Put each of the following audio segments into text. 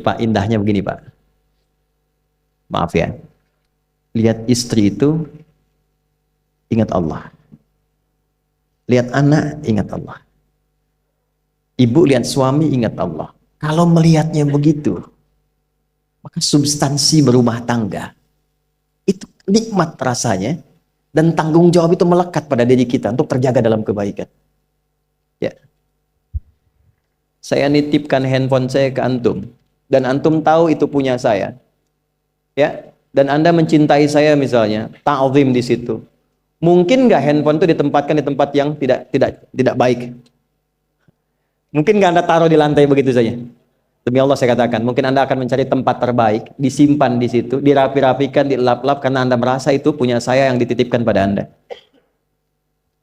Pak, indahnya begini Pak. Maaf ya. Lihat istri itu ingat Allah. Lihat anak ingat Allah. Ibu lihat suami ingat Allah. Kalau melihatnya begitu, maka substansi berumah tangga itu nikmat rasanya, dan tanggung jawab itu melekat pada diri kita untuk terjaga dalam kebaikan. Ya. Saya nitipkan handphone saya ke antum, dan antum tahu itu punya saya. Ya, dan Anda mencintai saya misalnya, ta'zim di situ. Mungkin nggak handphone itu ditempatkan di tempat yang tidak baik? Mungkin nggak Anda taruh di lantai begitu saja? Demi Allah saya katakan, mungkin Anda akan mencari tempat terbaik, disimpan di situ, dirapi-rapikan, dilap-lap, karena Anda merasa itu punya saya yang dititipkan pada Anda.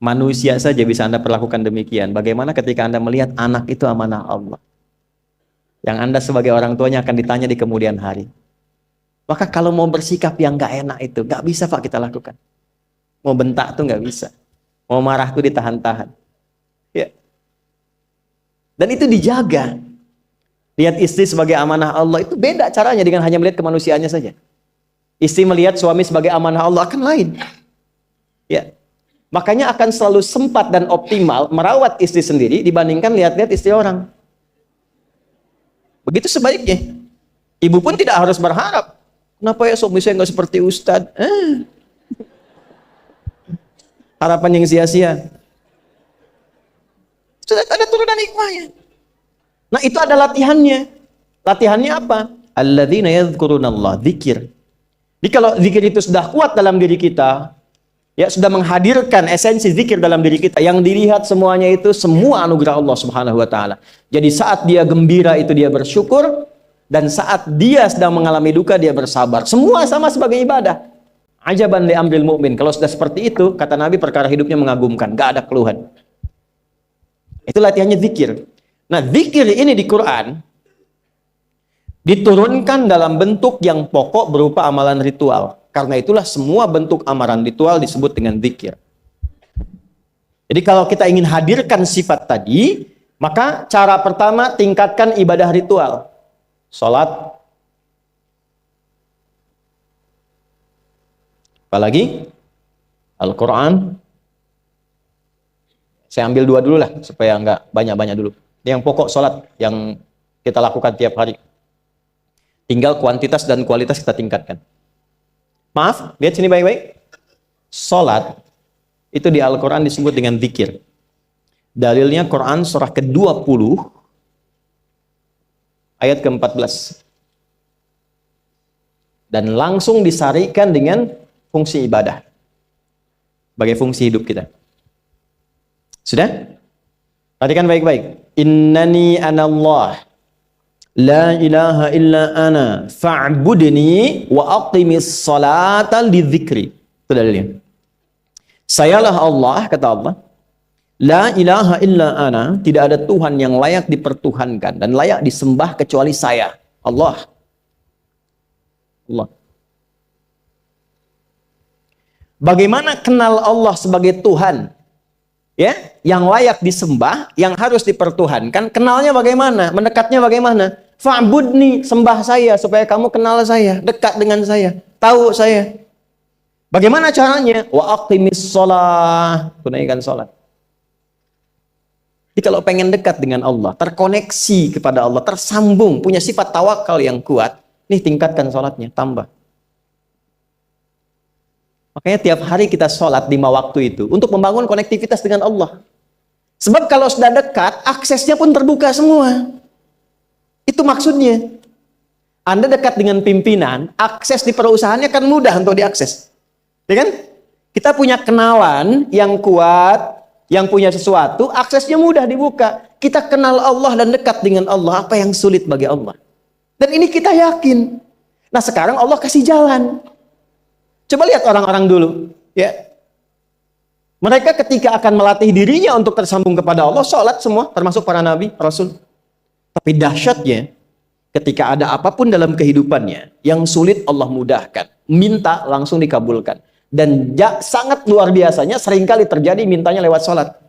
Manusia saja bisa Anda perlakukan demikian. Bagaimana ketika Anda melihat anak itu amanah Allah, yang Anda sebagai orang tuanya akan ditanya di kemudian hari. Maka kalau mau bersikap yang nggak enak itu, nggak bisa Pak kita lakukan. Mau bentak tuh nggak bisa. Mau marah tuh ditahan-tahan. Ya. Dan itu dijaga. Lihat istri sebagai amanah Allah itu beda caranya dengan hanya melihat kemanusiaannya saja. Istri melihat suami sebagai amanah Allah akan lain. Ya. Makanya akan selalu sempat dan optimal merawat istri sendiri dibandingkan lihat-lihat istri orang. Begitu sebaiknya. Ibu pun tidak harus berharap, kenapa ya suami saya nggak seperti Ustadz? Harapan yang sia-sia. Sudah ada turunan hikmahnya. Nah itu ada latihannya. Latihannya apa? Alladzina yadhkurunallah, zikir. Jadi kalau zikir itu sudah kuat dalam diri kita, ya sudah menghadirkan esensi zikir dalam diri kita, yang dilihat semuanya itu semua anugerah Allah Subhanahu wa taala. Jadi saat dia gembira itu dia bersyukur, dan saat dia sedang mengalami duka dia bersabar. Semua sama sebagai ibadah. Ajaban li amril mu'min. Kalau sudah seperti itu, kata Nabi, perkara hidupnya mengagumkan, gak ada keluhan. Itu latihannya zikir. Nah, zikir ini di Quran diturunkan dalam bentuk yang pokok berupa amalan ritual. Karena itulah semua bentuk amalan ritual disebut dengan zikir. Jadi kalau kita ingin hadirkan sifat tadi, maka cara pertama tingkatkan ibadah ritual. Salat. Apalagi? Al-Quran. Saya ambil dua dulu lah, supaya nggak banyak-banyak dulu. Yang pokok salat yang kita lakukan tiap hari. Tinggal kuantitas dan kualitas kita tingkatkan. Maaf, lihat sini baik-baik. Salat itu di Al-Quran disebut dengan zikir. Dalilnya Quran surah ke-20 ayat ke-14. Dan langsung disarikan dengan fungsi ibadah sebagai fungsi hidup kita. Sudah? Perhatikan baik-baik. Innani anallah la ilaha illa ana fa'budni wa aqimis salata lidzikri. Itu dalilnya. Sayalah Allah, kata Allah. La ilaha illa ana, tidak ada Tuhan yang layak dipertuhankan dan layak disembah kecuali saya, Allah. Allah. Bagaimana kenal Allah sebagai Tuhan? Ya, yang layak disembah, yang harus dipertuhankan, kenalnya bagaimana? Mendekatnya bagaimana? Fa'budni, sembah saya supaya kamu kenal saya, dekat dengan saya, tahu saya. Bagaimana caranya? Wa aqimis shalah, tunaikan salat. Jadi kalau pengen dekat dengan Allah, terkoneksi kepada Allah, tersambung, punya sifat tawakal yang kuat, nih tingkatkan salatnya, tambah. Makanya tiap hari kita sholat 5 waktu itu untuk membangun konektivitas dengan Allah. Sebab kalau sudah dekat, aksesnya pun terbuka semua. Itu maksudnya. Anda dekat dengan pimpinan, akses di perusahaannya kan mudah untuk diakses. Ya kan? Kita punya kenalan yang kuat, yang punya sesuatu, aksesnya mudah dibuka. Kita kenal Allah dan dekat dengan Allah, apa yang sulit bagi Allah. Dan ini kita yakin. Nah sekarang Allah kasih jalan. Coba lihat orang-orang dulu, ya. Mereka ketika akan melatih dirinya untuk tersambung kepada Allah, sholat semua, termasuk para nabi, rasul. Tapi dahsyatnya, ketika ada apapun dalam kehidupannya yang sulit Allah mudahkan, minta langsung dikabulkan. Dan sangat luar biasanya, seringkali terjadi mintanya lewat sholat.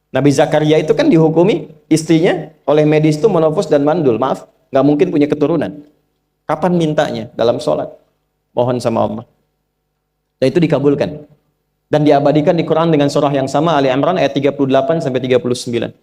Nabi Zakaria itu kan dihukumi istrinya oleh medis itu menopause dan mandul. Maaf, nggak mungkin punya keturunan. Kapan mintanya? Dalam sholat. Mohon sama Allah. Dan itu dikabulkan. Dan diabadikan di Quran dengan surah yang sama, Ali Imran ayat 38 sampai 39.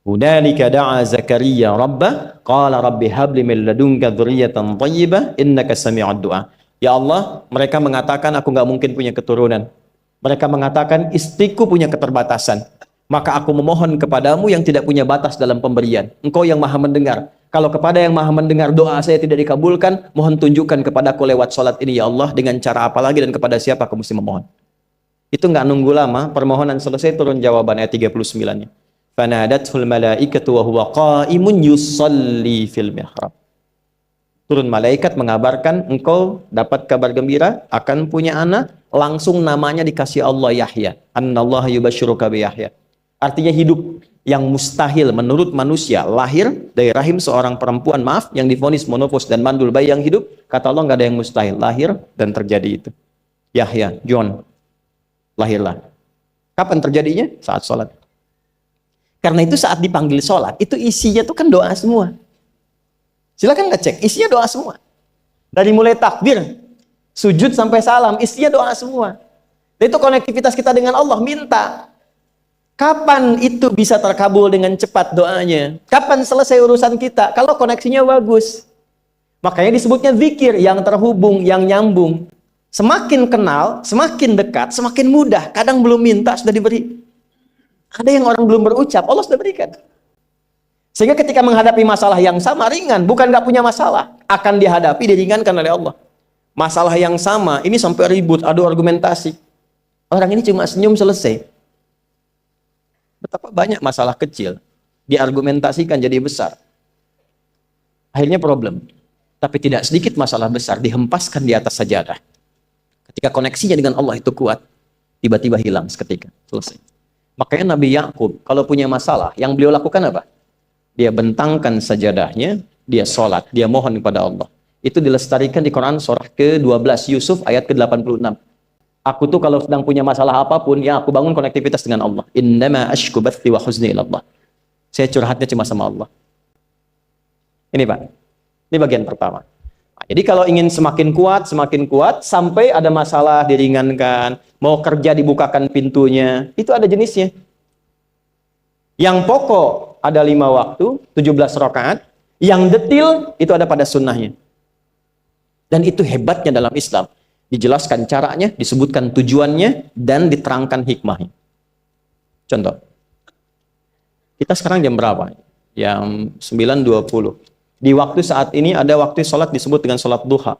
Hunalika da'a Zakaria rabbah qala rabbi habli min ladunka dzurriyyatan thayyibah innaka sami'ud du'a. Ya Allah, mereka mengatakan aku nggak mungkin punya keturunan. Mereka mengatakan istriku punya keterbatasan. Maka aku memohon kepadamu yang tidak punya batas dalam pemberian. Engkau yang maha mendengar. Kalau kepada yang maha mendengar doa saya tidak dikabulkan, mohon tunjukkan kepadaku lewat sholat ini ya Allah, dengan cara apa lagi dan kepada siapa aku mesti memohon. Itu nggak nunggu lama, permohonan selesai turun jawaban ayat 39-nya. Fanadathul malaikatu wa huwa qa'imun yusalli fil mihrab. Turun malaikat mengabarkan engkau dapat kabar gembira akan punya anak, langsung namanya dikasih Allah Yahya. Annallaha yubashshiruka bi Yahya. Artinya hidup yang mustahil menurut manusia, lahir dari rahim seorang perempuan, maaf, yang divonis monopause dan mandul bayi yang hidup, kata Allah nggak ada yang mustahil, lahir dan terjadi itu. Yahya, John, lahirlah. Kapan terjadinya? Saat sholat. Karena itu saat dipanggil sholat, itu isinya tuh kan doa semua. Silakan ngecek, isinya doa semua. Dari mulai takbir, sujud sampai salam, isinya doa semua. Dan itu konektivitas kita dengan Allah, minta. Kapan itu bisa terkabul dengan cepat doanya? Kapan selesai urusan kita? Kalau koneksinya bagus. Makanya disebutnya zikir, yang terhubung, yang nyambung. Semakin kenal, semakin dekat, semakin mudah. Kadang belum minta, sudah diberi. Ada yang orang belum berucap, Allah sudah berikan. Sehingga ketika menghadapi masalah yang sama, ringan. Bukan gak punya masalah. Akan dihadapi, diringankan oleh Allah. Masalah yang sama, ini sampai ribut, adu argumentasi. Orang ini cuma senyum selesai. Betapa banyak masalah kecil diargumentasikan jadi besar. Akhirnya problem. Tapi tidak sedikit masalah besar dihempaskan di atas sajadah. Ketika koneksinya dengan Allah itu kuat, tiba-tiba hilang seketika. Selesai. Makanya Nabi Yakub kalau punya masalah, yang beliau lakukan apa? Dia bentangkan sajadahnya, dia sholat, dia mohon kepada Allah. Itu dilestarikan di Quran surah ke-12 Yusuf ayat ke-86. Aku tuh kalau sedang punya masalah apapun, ya aku bangun konektivitas dengan Allah. Innama ashku bathi wa huzni ilallah. Saya curhatnya cuma sama Allah. Ini Pak, ini bagian pertama. Nah, jadi kalau ingin semakin kuat, sampai ada masalah diringankan, mau kerja dibukakan pintunya, itu ada jenisnya. Yang pokok ada 5 waktu, 17 rakaat. Yang detil itu ada pada sunnahnya. Dan itu hebatnya dalam Islam. Dijelaskan caranya, disebutkan tujuannya, dan diterangkan hikmahnya. Contoh. Kita sekarang jam berapa? Jam 9.20. Di waktu saat ini ada waktu sholat disebut dengan sholat duha.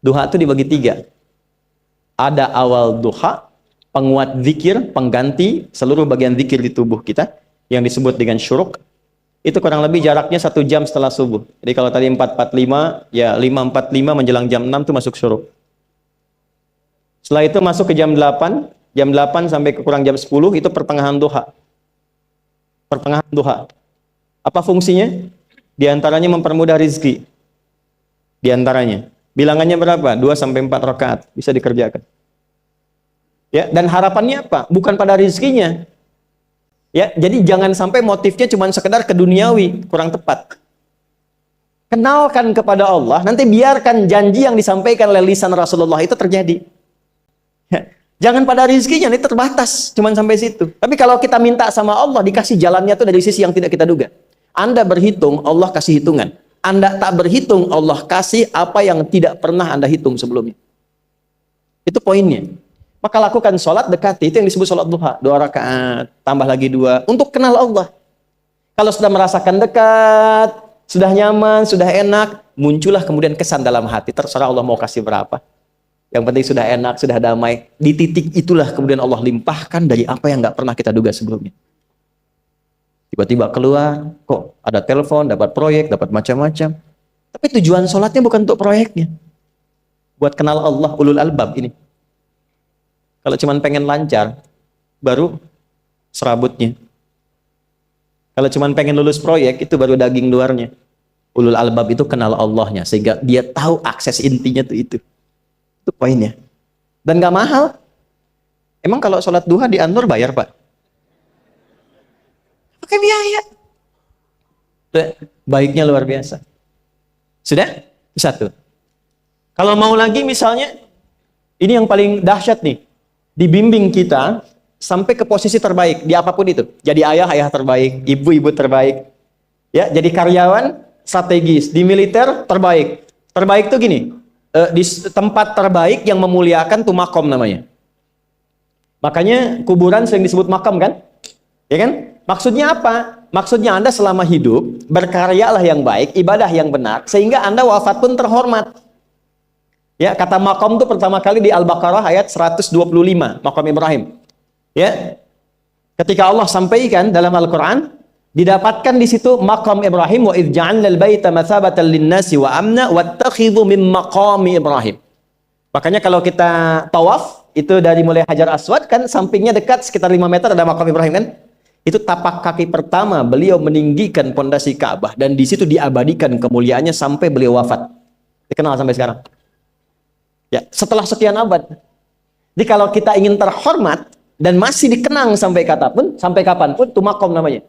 Duha itu dibagi 3. Ada awal duha, penguat zikir, pengganti seluruh bagian zikir di tubuh kita, yang disebut dengan syuruk. Itu kurang lebih jaraknya 1 jam setelah subuh. Jadi kalau tadi 4.45, ya 5.45 menjelang jam 6 itu masuk syuruk. Setelah itu masuk ke jam 8 sampai ke kurang jam 10 itu pertengahan duha. Pertengahan duha. Apa fungsinya? Di antaranya mempermudah rizki. Di antaranya. Bilangannya berapa? 2 sampai 4 rakaat bisa dikerjakan. Ya, dan harapannya apa? Bukan pada rizkinya. Ya, jadi jangan sampai motifnya cuma sekedar keduniawi, kurang tepat. Kenalkan kepada Allah, nanti biarkan janji yang disampaikan oleh lisan Rasulullah itu terjadi. Ya, jangan pada rizkinya, ini terbatas, cuma sampai situ. Tapi kalau kita minta sama Allah, dikasih jalannya itu dari sisi yang tidak kita duga. Anda berhitung, Allah kasih hitungan. Anda tak berhitung, Allah kasih apa yang tidak pernah Anda hitung sebelumnya. Itu poinnya. Maka lakukan sholat dekati, itu yang disebut sholat duha. 2 rakaat, tambah lagi 2, untuk kenal Allah. Kalau sudah merasakan dekat, sudah nyaman, sudah enak, muncullah kemudian kesan dalam hati, terserah Allah mau kasih berapa. Yang penting sudah enak, sudah damai. Di titik itulah kemudian Allah limpahkan dari apa yang nggak pernah kita duga sebelumnya. Tiba-tiba keluar, kok ada telepon, dapat proyek, dapat macam-macam. Tapi tujuan sholatnya bukan untuk proyeknya. Buat kenal Allah, ulul albab ini. Kalau cuma pengen lancar, baru serabutnya. Kalau cuma pengen lulus proyek, itu baru daging luarnya. Ulul albab itu kenal Allahnya, sehingga dia tahu akses intinya tuh itu. Itu poinnya. Dan gak mahal. Emang kalau sholat duha di Anur bayar Pak? Pakai biaya. Baiknya luar biasa. Sudah? Satu. Kalau mau lagi misalnya, ini yang paling dahsyat nih. Dibimbing kita sampai ke posisi terbaik di apapun itu. Jadi ayah terbaik, ibu terbaik. Ya, jadi karyawan strategis, di militer terbaik. Terbaik tuh gini, di tempat terbaik yang memuliakan tuh makom namanya. Makanya kuburan sering disebut makam kan? Ya kan? Maksudnya apa? Maksudnya Anda selama hidup berkaryalah yang baik, ibadah yang benar, sehingga Anda wafat pun terhormat. Ya, kata makom itu pertama kali di Al-Baqarah ayat 125, makom Ibrahim. Ya. Ketika Allah sampaikan dalam Al-Qur'an, didapatkan di situ makom Ibrahim, wa idz ja'alnal baita matsabatan lin-nasi wa amna wattakhidhu min maqami Ibrahim. Makanya kalau kita tawaf, itu dari mulai Hajar Aswad kan sampingnya dekat sekitar 5 meter ada makom Ibrahim kan? Itu tapak kaki pertama beliau meninggikan pondasi Ka'bah dan di situ diabadikan kemuliaannya sampai beliau wafat. Dikenal sampai sekarang. Ya, setelah sekian abad. Jadi kalau kita ingin terhormat dan masih dikenang sampai kapanpun, itu makom namanya.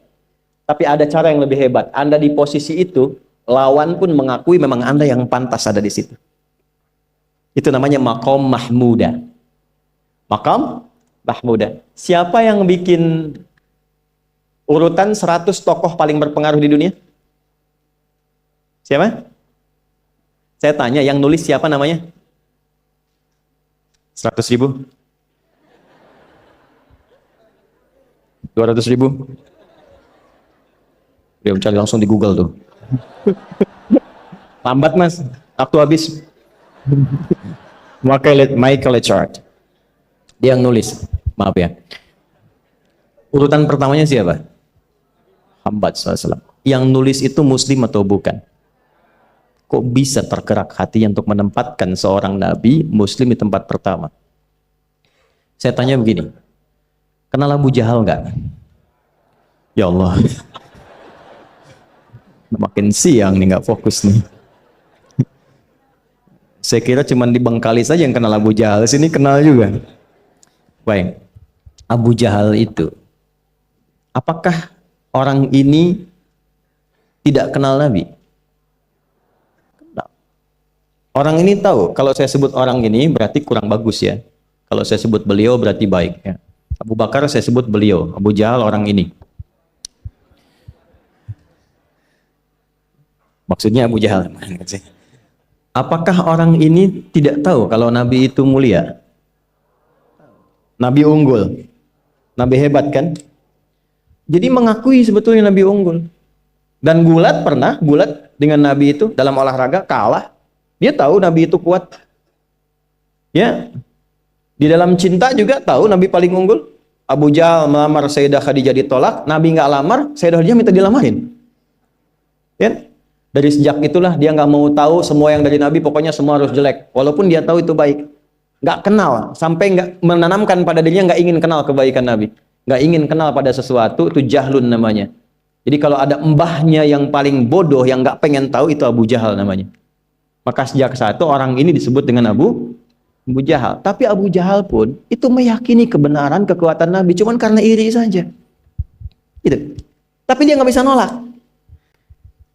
Tapi ada cara yang lebih hebat. Anda di posisi itu, lawan pun mengakui memang Anda yang pantas ada di situ. Itu namanya makom mahmuda. Makom mahmuda. Siapa yang bikin urutan 100 tokoh paling berpengaruh di dunia? Siapa? Saya tanya, yang nulis siapa namanya? 100.000? 200.000? Dia mencari langsung di Google tuh. Lambat mas, waktu habis. Michael Chart. Dia yang nulis, maaf ya. Urutan pertamanya siapa? Muhammad SAW. Yang nulis itu muslim atau bukan? Kok bisa tergerak hatinya untuk menempatkan seorang nabi muslim di tempat pertama? Saya tanya begini, kenal Abu Jahal nggak? Ya Allah, makin siang nih nggak fokus nih. Saya kira cuma di Bengkali saja yang kenal Abu Jahal, sini kenal juga. Baik, Abu Jahal itu, apakah orang ini tidak kenal Nabi? Orang ini tahu, kalau saya sebut orang ini berarti kurang bagus ya. Kalau saya sebut beliau berarti baik ya. Abu Bakar saya sebut beliau, Abu Jahal orang ini. Maksudnya Abu Jahal. Apakah orang ini tidak tahu kalau Nabi itu mulia? Nabi unggul. Nabi hebat kan? Jadi mengakui sebetulnya Nabi unggul. Dan gulat dengan Nabi itu dalam olahraga kalah. Dia tahu Nabi itu kuat. Ya. Di dalam cinta juga tahu Nabi paling unggul. Abu Jahal melamar Sayyidah Khadijah ditolak, Nabi nggak lamar, Sayyidah Khadijah minta dilamarin. Ya. Dari sejak itulah dia nggak mau tahu semua yang dari Nabi, pokoknya semua harus jelek. Walaupun dia tahu itu baik. Nggak kenal, sampai nggak menanamkan pada dirinya nggak ingin kenal kebaikan Nabi. Nggak ingin kenal pada sesuatu, itu jahlun namanya. Jadi kalau ada mbahnya yang paling bodoh, yang nggak pengen tahu, itu Abu Jahal namanya. Maka sejak saat itu orang ini disebut dengan Abu Jahal. Tapi Abu Jahal pun itu meyakini kebenaran, kekuatan Nabi, cuman karena iri saja. Gitu. Tapi dia nggak bisa nolak.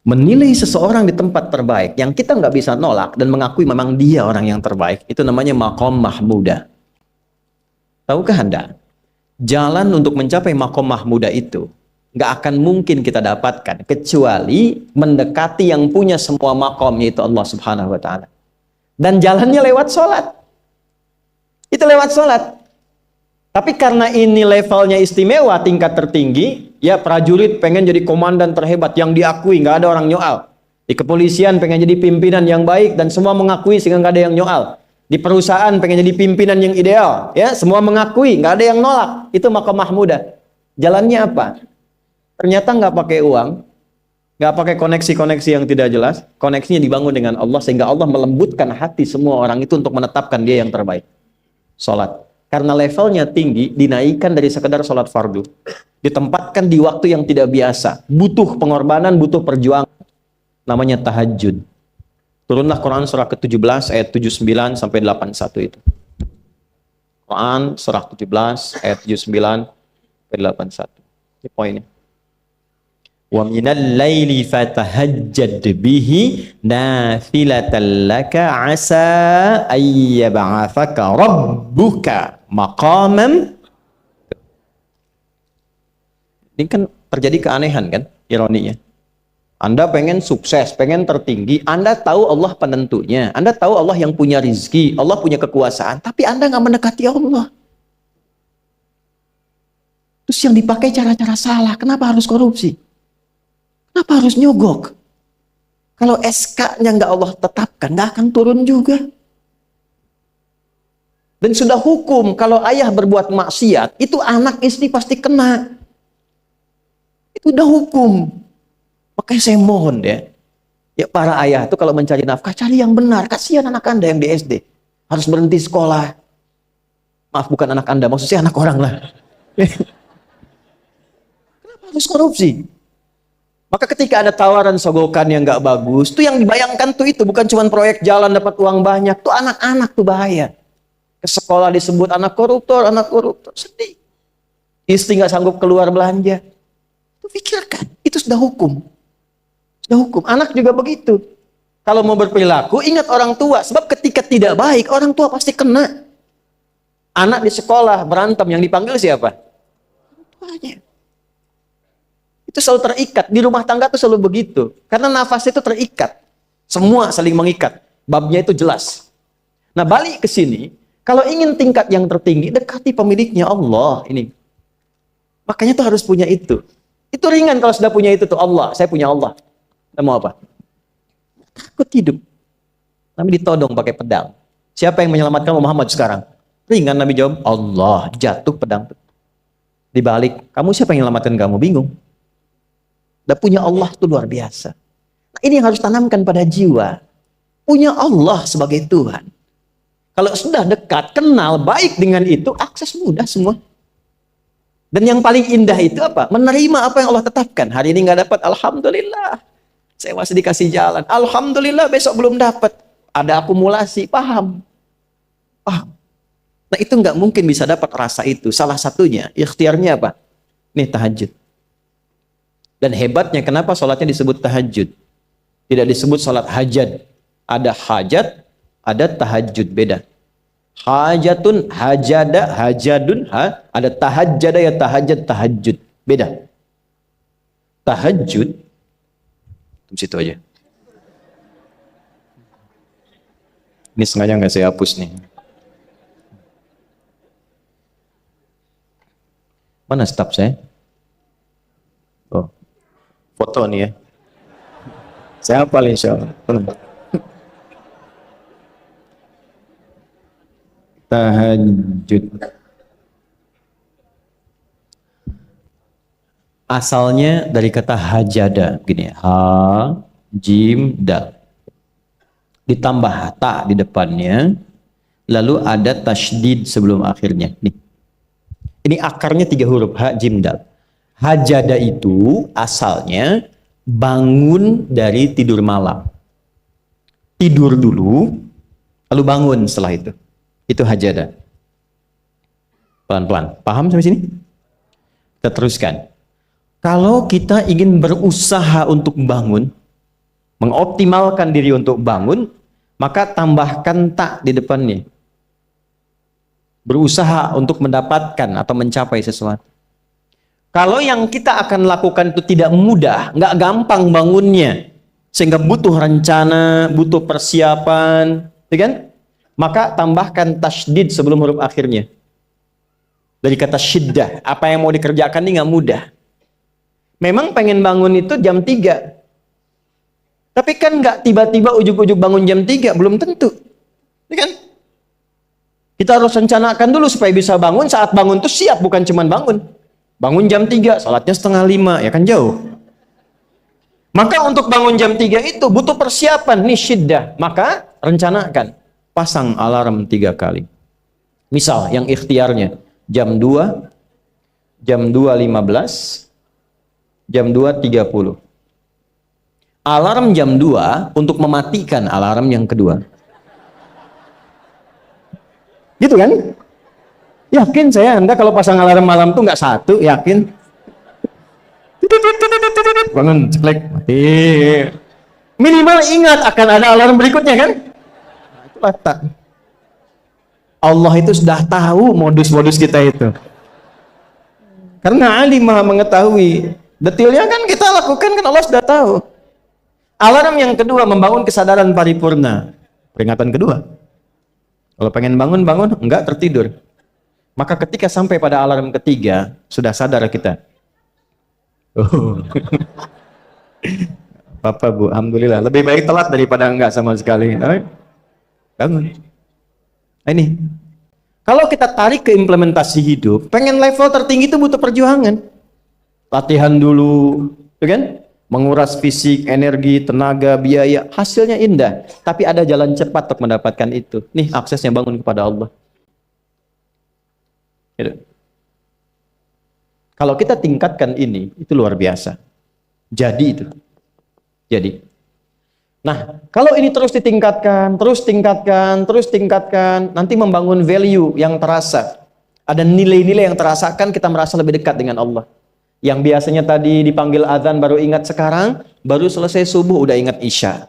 Menilai seseorang di tempat terbaik yang kita nggak bisa nolak dan mengakui memang dia orang yang terbaik, itu namanya makom mahmuda. Tahukah Anda? Jalan untuk mencapai makom mahmuda itu nggak akan mungkin kita dapatkan kecuali mendekati yang punya semua makom, yaitu Allah Subhanahu wa Ta'ala. Dan jalannya lewat sholat. Itu lewat sholat. Tapi karena ini levelnya istimewa, tingkat tertinggi, ya prajurit pengen jadi komandan terhebat yang diakui, nggak ada orang nyoal. Di kepolisian pengen jadi pimpinan yang baik dan semua mengakui sehingga nggak ada yang nyoal. Di perusahaan pengen jadi pimpinan yang ideal, ya semua mengakui, nggak ada yang nolak. Itu makom mahmuda. Jalannya apa? Ternyata nggak pakai uang, nggak pakai koneksi-koneksi yang tidak jelas. Koneksinya dibangun dengan Allah sehingga Allah melembutkan hati semua orang itu untuk menetapkan dia yang terbaik. Sholat. Karena levelnya tinggi, dinaikkan dari sekedar sholat fardu. Ditempatkan di waktu yang tidak biasa. Butuh pengorbanan, butuh perjuangan. Namanya tahajud. Turunlah Quran surah ke-17 ayat 79 sampai 81 itu. Quran surah 17 ayat 79 sampai 81. Ini poinnya. Wa minal laili fatahajjad bihi nafilatan laka asa ayyab'atsaka rabbuka maqaman. Ini kan terjadi keanehan kan, ironinya. Anda pengen sukses, pengen tertinggi, Anda tahu Allah penentunya, Anda tahu Allah yang punya rizki, Allah punya kekuasaan, tapi Anda nggak mendekati Allah. Terus yang dipakai cara-cara salah, kenapa harus korupsi? Kenapa harus nyogok? Kalau SK-nya nggak Allah tetapkan, nggak akan turun juga. Dan sudah hukum, kalau ayah berbuat maksiat, itu anak istri pasti kena. Itu udah hukum. Makanya saya mohon ya para ayah itu kalau mencari nafkah, cari yang benar. Kasihan anak Anda yang di SD. Harus berhenti sekolah. Maaf, bukan anak Anda, maksudnya anak orang lah. Kenapa harus korupsi? Maka ketika ada tawaran sogokan yang nggak bagus, tuh yang dibayangkan tuh itu bukan cuma proyek jalan dapat uang banyak, tuh anak-anak tuh bahaya. Ke sekolah disebut anak koruptor, sedih. Istri nggak sanggup keluar belanja. Pikirkan, itu sudah hukum. Sudah hukum. Anak juga begitu. Kalau mau berperilaku, ingat orang tua. Sebab ketika tidak baik, orang tua pasti kena. Anak di sekolah berantem, yang dipanggil siapa? Tuanya. Itu selalu terikat. Di rumah tangga itu selalu begitu. Karena nafas itu terikat. Semua saling mengikat. Babnya itu jelas. Nah, balik ke sini. Kalau ingin tingkat yang tertinggi, dekati pemiliknya Allah. Ini. Makanya tuh harus punya itu. Itu ringan kalau sudah punya itu tuh Allah. Saya punya Allah. Kita mau apa? Takut hidup. Nabi ditodong pakai pedang. Siapa yang menyelamatkan Muhammad sekarang? Ringan Nabi jawab, Allah. Jatuh pedang. Dibalik, kamu siapa yang menyelamatkan kamu? Bingung. Dan punya Allah itu luar biasa. Nah, ini yang harus tanamkan pada jiwa. Punya Allah sebagai Tuhan. Kalau sudah dekat, kenal, baik dengan itu, akses mudah semua. Dan yang paling indah itu apa? Menerima apa yang Allah tetapkan. Hari ini nggak dapat, alhamdulillah. Saya masih dikasih jalan. Alhamdulillah, besok belum dapat. Ada akumulasi, paham. Nah, itu nggak mungkin bisa dapat rasa itu. Salah satunya, ikhtiarnya apa? Nih, tahajud. Dan hebatnya, kenapa sholatnya disebut tahajud? Tidak disebut sholat hajat. Ada hajat, ada tahajud, beda. Hajatun, hajada, hajadun, ada tahajjada ya tahajjud, tahajud. Beda. Tahajud, di situ aja. Ini sengaja nggak saya hapus nih. Mana staf saya? Oh, foto nih ya. Saya hafal insya Allah. Tahajud. Asalnya dari kata hajada, gini, ha, jim, dal. Ditambah ta di depannya, lalu ada tasydid sebelum akhirnya. Nih. Ini akarnya 3 huruf, ha, jim, dal. Hajada itu asalnya bangun dari tidur malam. Tidur dulu, lalu bangun setelah itu. Itu hajada. Pelan-pelan. Paham sampai sini? Kita teruskan. Kalau kita ingin berusaha untuk bangun, mengoptimalkan diri untuk bangun, maka tambahkan tak di depannya. Berusaha untuk mendapatkan atau mencapai sesuatu. Kalau yang kita akan lakukan itu tidak mudah, nggak gampang bangunnya, sehingga butuh rencana, butuh persiapan, ya kan? Maka tambahkan tasydid sebelum huruf akhirnya. Dari kata syiddah, apa yang mau dikerjakan ini nggak mudah. Memang pengen bangun itu jam 3. Tapi kan nggak tiba-tiba ujuk-ujuk bangun jam 3, belum tentu. Ya kan? Kita harus rencanakan dulu supaya bisa bangun, saat bangun tuh siap, bukan cuma bangun. Bangun jam 3, salatnya 4:30, ya kan jauh. Maka untuk bangun jam 3 itu butuh persiapan, nih syiddah. Maka rencanakan. Pasang alarm 3 kali. Misal yang ikhtiarnya jam 2, jam 2.15, jam 2.30. Alarm jam 2 untuk mematikan alarm yang kedua. Gitu kan? Yakin saya Anda kalau pasang alarm malam tuh nggak 1, yakin? Itu bangun, ceklek, mati. Minimal ingat akan ada alarm berikutnya kan? Nah, itulah tak. Allah itu sudah tahu modus-modus kita itu. Karena alim maha mengetahui. Detailnya kan kita lakukan kan Allah sudah tahu. Alarm yang kedua, membangun kesadaran paripurna. Peringatan kedua. Kalau pengen bangun, enggak tertidur. Maka ketika sampai pada alarm ketiga, sudah sadar kita. Oh. Bapak, Bu, alhamdulillah. Lebih baik telat daripada enggak sama sekali. Bangun. Nah, ini. Kalau kita tarik ke implementasi hidup, pengen level tertinggi itu butuh perjuangan. Latihan dulu, kan? Menguras fisik, energi, tenaga, biaya, hasilnya indah. Tapi ada jalan cepat untuk mendapatkan itu. Nih aksesnya, bangun kepada Allah. Gitu. Kalau kita tingkatkan ini, itu luar biasa. Jadi itu. Jadi. Nah, kalau ini terus ditingkatkan, terus tingkatkan, nanti membangun value yang terasa. Ada nilai-nilai yang terasakan, kita merasa lebih dekat dengan Allah. Yang biasanya tadi dipanggil azan baru ingat sekarang, baru selesai subuh udah ingat isya.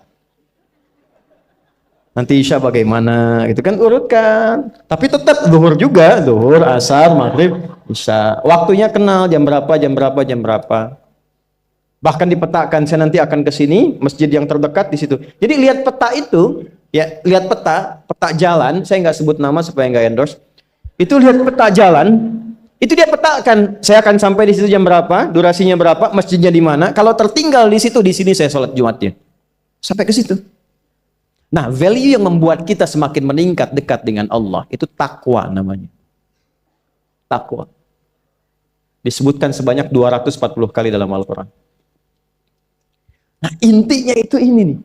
Nanti isya bagaimana? Gitu kan, urutkan. Tapi tetap zuhur juga, zuhur, asar, maghrib, isya. Waktunya kenal, jam berapa. Bahkan dipetakan, saya nanti akan ke sini, masjid yang terdekat di situ. Jadi lihat peta itu, ya, lihat peta jalan, saya nggak sebut nama supaya nggak endorse. Itu lihat peta jalan. Itu dia petakan, saya akan sampai di situ jam berapa, durasinya berapa, masjidnya di mana. Kalau tertinggal di situ, di sini saya sholat Jumatnya. Sampai ke situ. Nah, value yang membuat kita semakin meningkat dekat dengan Allah, itu takwa namanya. Takwa. Disebutkan sebanyak 240 kali dalam Al-Quran. Nah, intinya itu ini nih.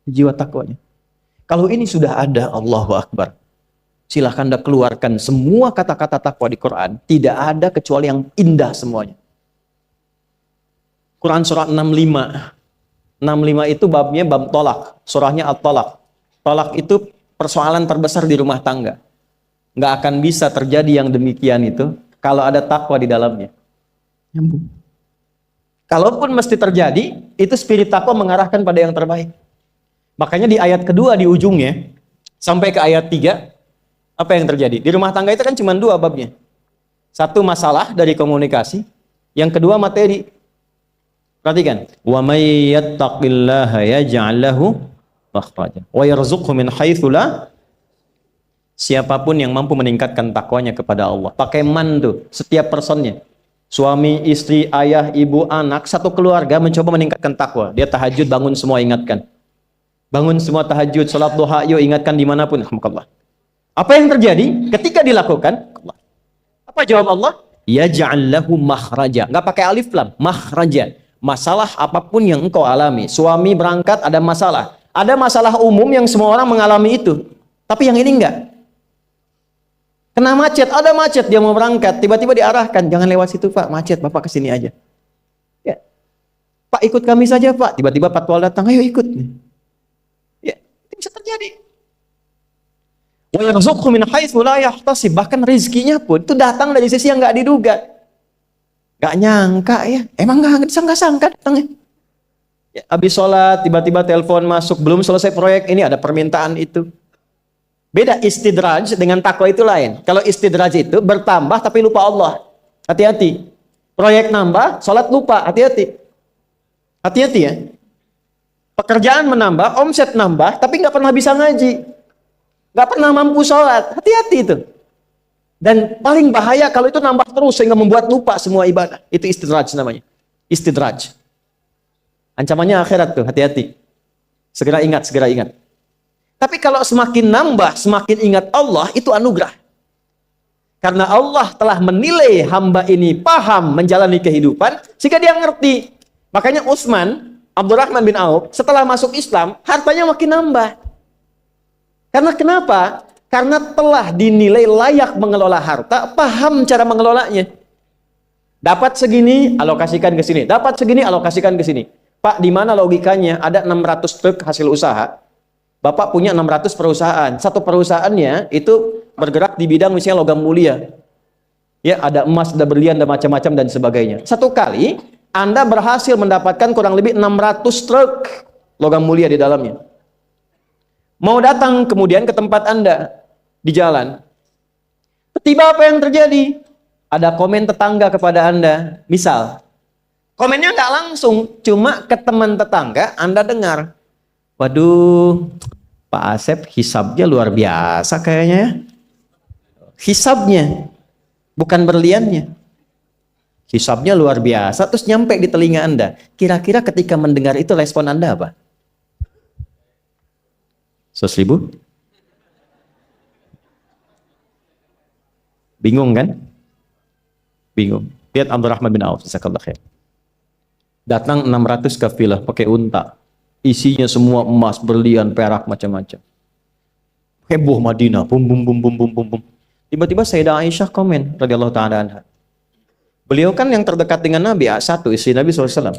Jiwa takwanya. Kalau ini sudah ada, Allahu Akbar. Silahkan Anda keluarkan semua kata-kata takwa di Quran. Tidak ada kecuali yang indah semuanya. Quran surah 65. 65 itu babnya bab tolak. Surahnya At-Tolak. Tolak itu persoalan terbesar di rumah tangga. Nggak akan bisa terjadi yang demikian itu kalau ada takwa di dalamnya. Nyambung. Kalaupun mesti terjadi, itu spirit takwa mengarahkan pada yang terbaik. Makanya di ayat kedua di ujungnya, sampai ke ayat 3, apa yang terjadi? Di rumah tangga itu kan cuma 2 babnya. Satu masalah dari komunikasi, yang kedua materi. Perhatikan, wa may yattaqillaha yaj'al lahu makhraja wa yarzuqhu min haitsu la. Siapapun yang mampu meningkatkan takwanya kepada Allah, pakai man tuh setiap personnya. Suami, istri, ayah, ibu, anak, satu keluarga mencoba meningkatkan takwa. Dia tahajud, bangun semua ingatkan. Bangun semua tahajud, salat duha, yuk ingatkan dimanapun. Alhamdulillah. Apa yang terjadi ketika dilakukan? Apa jawab Allah? Yaj'al lahu makhraja. Enggak pakai alif lam, makhraja. Masalah apapun yang engkau alami. Suami berangkat ada masalah. Ada masalah umum yang semua orang mengalami itu. Tapi yang ini enggak. Kena macet, ada macet, dia mau berangkat, tiba-tiba diarahkan, jangan lewat situ Pak, macet, Bapak kesini aja. Ya. Pak, ikut kami saja Pak. Tiba-tiba patwal datang, ayo ikut. Ya, itu bisa terjadi. Wa yarzuqhu min haitsu la yahtasib. Bahkan rezekinya pun itu datang dari sisi yang nggak diduga. Nggak nyangka ya. Emang nggak sangka datangnya. Ya, habis sholat tiba-tiba telepon masuk, belum selesai proyek ini ada permintaan itu. Beda istidraj dengan takwa itu lain. Kalau istidraj itu bertambah tapi lupa Allah. Hati-hati. Proyek nambah, sholat lupa. Hati-hati. Hati-hati ya. Pekerjaan menambah, omset nambah, tapi nggak pernah bisa ngaji. Nggak pernah mampu sholat. Hati-hati itu. Dan paling bahaya kalau itu nambah terus sehingga membuat lupa semua ibadah. Itu istidraj namanya. Istidraj. Ancamannya akhirat tuh, hati-hati. Segera ingat, segera ingat. Tapi kalau semakin nambah, semakin ingat Allah, itu anugerah. Karena Allah telah menilai hamba ini paham menjalani kehidupan, sehingga dia ngerti. Makanya Utsman, Abdurrahman bin Auf, setelah masuk Islam, hartanya makin nambah. Karena kenapa? Karena telah dinilai layak mengelola harta, paham cara mengelolanya. Dapat segini, alokasikan ke sini. Dapat segini, alokasikan ke sini. Pak, di mana logikanya? Ada 600 truk hasil usaha. Bapak punya 600 perusahaan. Satu perusahaannya itu bergerak di bidang misalnya logam mulia. Ya, ada emas, ada berlian, ada macam-macam dan sebagainya. Satu kali Anda berhasil mendapatkan kurang lebih 600 truk logam mulia di dalamnya. Mau datang kemudian ke tempat Anda di jalan. Tiba apa yang terjadi? Ada komen tetangga kepada Anda. Misal, komennya nggak langsung, cuma ke teman tetangga Anda dengar. Waduh, Pak Asep hisabnya luar biasa kayaknya ya. Hisabnya, bukan berliannya. Hisabnya luar biasa, terus nyampe di telinga Anda. Kira-kira ketika mendengar itu respon Anda apa? 100.000? Bingung kan? Bingung. Lihat Abdurrahman bin Auf, jazakallahu khair. Datang 600 kafilah pakai unta. Isinya semua emas, berlian, perak, macam-macam. Heboh Madinah, bum bum bum bum bum bum bum. Tiba-tiba Sayyidah Aisyah komen radhiyallahu taala anha. Beliau kan yang terdekat dengan Nabi, satu istri Nabi SAW.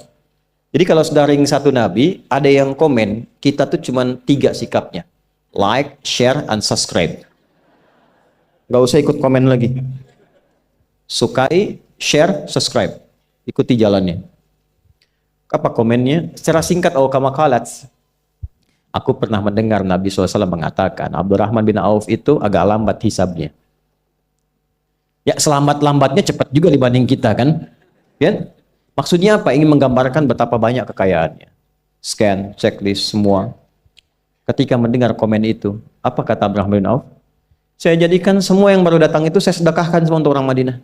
Jadi kalau sudah ring satu Nabi, ada yang komen, kita tuh cuma 3 sikapnya. Like, share, and subscribe. Gak usah ikut komen lagi. Sukai, share, subscribe. Ikuti jalannya. Apa komennya? Secara singkat, kama qalat. Aku pernah mendengar Nabi SAW mengatakan, Abdurrahman bin Auf itu agak lambat hisabnya. Ya, selamat-lambatnya cepat juga dibanding kita kan? Ya? Maksudnya apa? Ingin menggambarkan betapa banyak kekayaannya. Scan, checklist, semua. Ketika mendengar komen itu, apa kata Abdurrahman bin Auf? Saya jadikan semua yang baru datang itu saya sedekahkan semua untuk orang Madinah.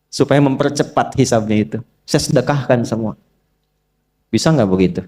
Supaya mempercepat hisabnya itu. Saya sedekahkan semua. Bisa nggak begitu?